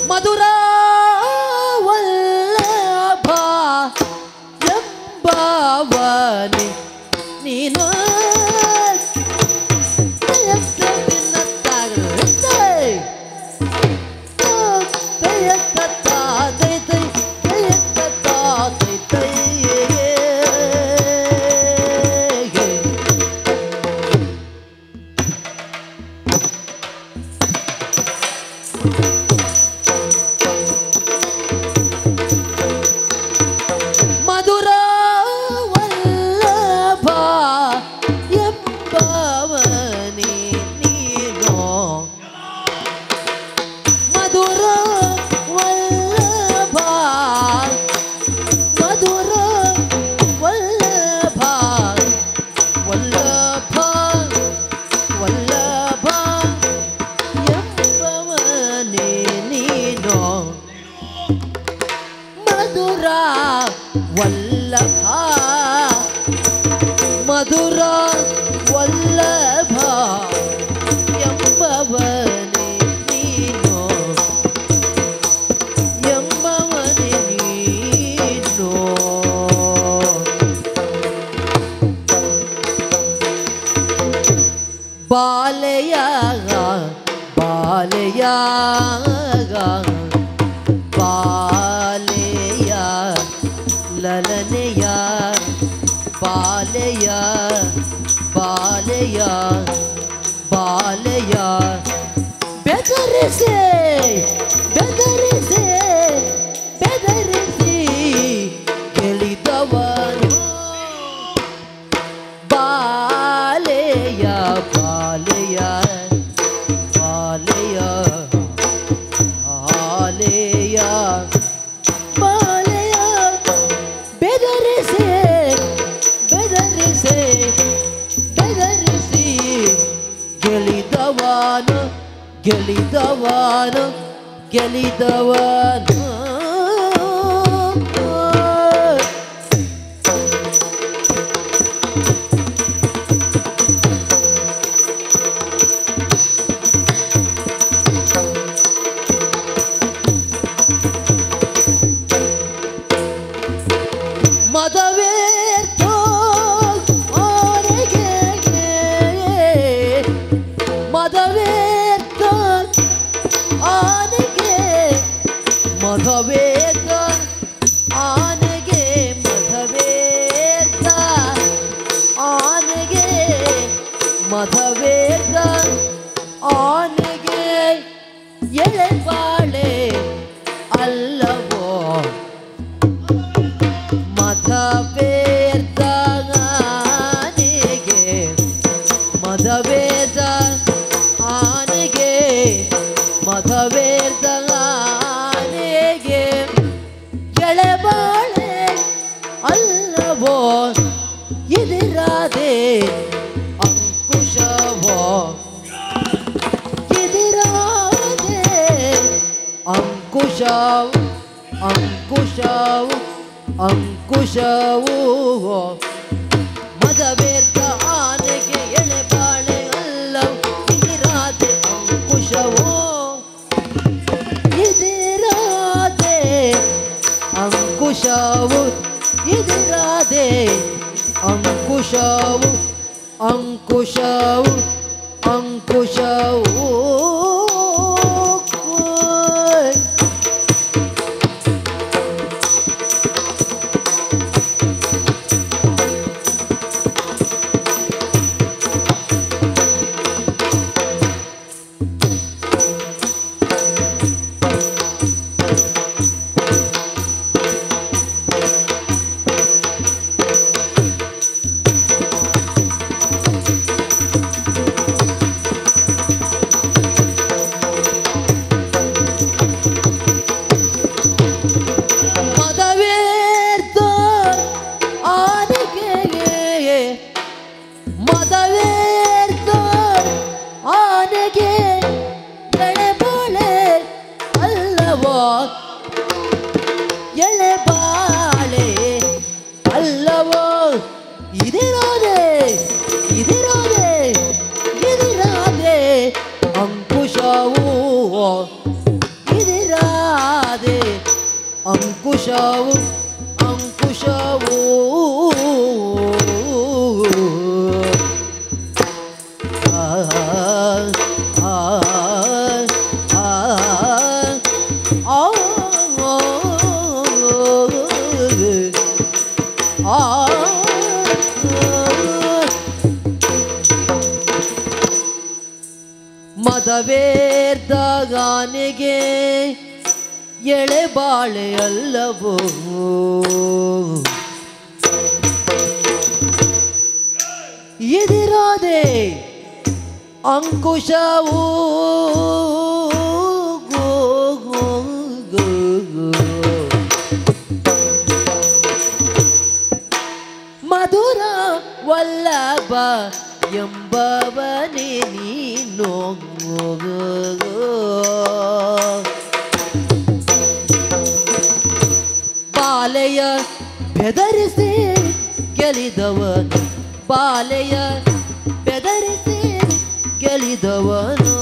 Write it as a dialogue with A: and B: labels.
A: ಮಧುರ ವಲ್ಲಭ ಎಂಬವನೇ ನೀನು ಮಧುರ ವಲ್ಲಭ ಎಂಬವನೇ ನೀನು ಮಧುರ ವಲ್ಲಭ ಮಧುರ ವಲ್ಲಭ ವಲ್ಲಭ ವಲ್ಲಭ ಎಂಬವನೇ ನೀನು ಮಧುರ ವಲ್ಲಭ ಮಧುರ ವಲ್ಲಭ ಎಂಬವನೇ ನೀನು ಎಂಬವನೇ ನೀನು ಬಾಲೆಯ ಬಾಲೆಯ ಬಾಲೆಯ ಲಲನೆಯ ಬಾಲೆಯ ಬಾಲೆಯ ಬಾಲೆಯ ಬೆದರಿಸಿ ಬೆದರಿಸಿ ಬೆದರಿಸಿ ಗೆಳಿದವನು ಬಾಲೆಯ ಬಾಲೆಯ ಬಾಲೆಯ ಬಾಲೆಯ ಬಾಲೆಯ ಬೆದರಿಸಿ ಬೆದರಿಸಿ ಬೆದರಿಸಿ ಗೆಳಿದವನು ಗೆಳಿದವನು ಗೆಳಿದವನು ಮದವೇರ್ಥ ಆನೆಗೆ ಮದವೇರ್ಥ ಆನೆಗೆ ಮಧವೇರ್ಥ ಆನೆಗೆ ಮಧವೇರ್ಥ ಆನೆಗೆ ಮಧವೇರ್ಥ ಆನೆಗೆ ಎಳೆಬಾಳೆ ಅಲ್ಲವೋ ಮಧವೇರ್ಥ ಆನೆಗೆ ಮಧವೇರ್ಥ ಆನೆಗೆ ಮಧವೇರ್ಥ ಆನೆಗೆ ಎಳೆಬಾಳೆ ಅಲ್ಲವೋ ಇದಿರಾದೆ ಅಂಕುಶವೋ ಇದಿರಾದೆ ಅಂಕುಶವು ಅಂಕುಶವು ಅಂಕುಶವು ಮದವೇರ್ಥ ಆನೆಗೆ ಎಳೆಬಾಳೆ ಅಲ್ಲವು ಇದಿರಾದೆ ಅಂಕುಶವು ಇದಿರಾದೆ ಅಂಕುಶವು ಇದಿರಾದೆ ಅಂಕುಶವು ಅಂಕುಶವು ಅಂಕುಶವು ಇದಿರಾದೆ ಇದಿರಾದೆ ಇದಿರಾದೆ ಅಂಕುಶವು ಇದಿರಾದೆ ಅಂಕುಶವು ಅಂಕುಶವು ಮದವೇರ್ದಾಗಾನೆಗೆ ಎಳೆಬಾಳೆ ಅಲ್ಲವೋ ಎದಿರಾದೆ ಅಂಕುಶವು ಮಧುರ ವಲ್ಲಭ ಎಂಬವನೇ ನೀನು ಬಾಲೆಯ ಬೆದರಿಸಿ ಗೆಲಿದವನು ಬಾಲೆಯ ಬೆದರಿಸಿ ಗೆಲಿದವನು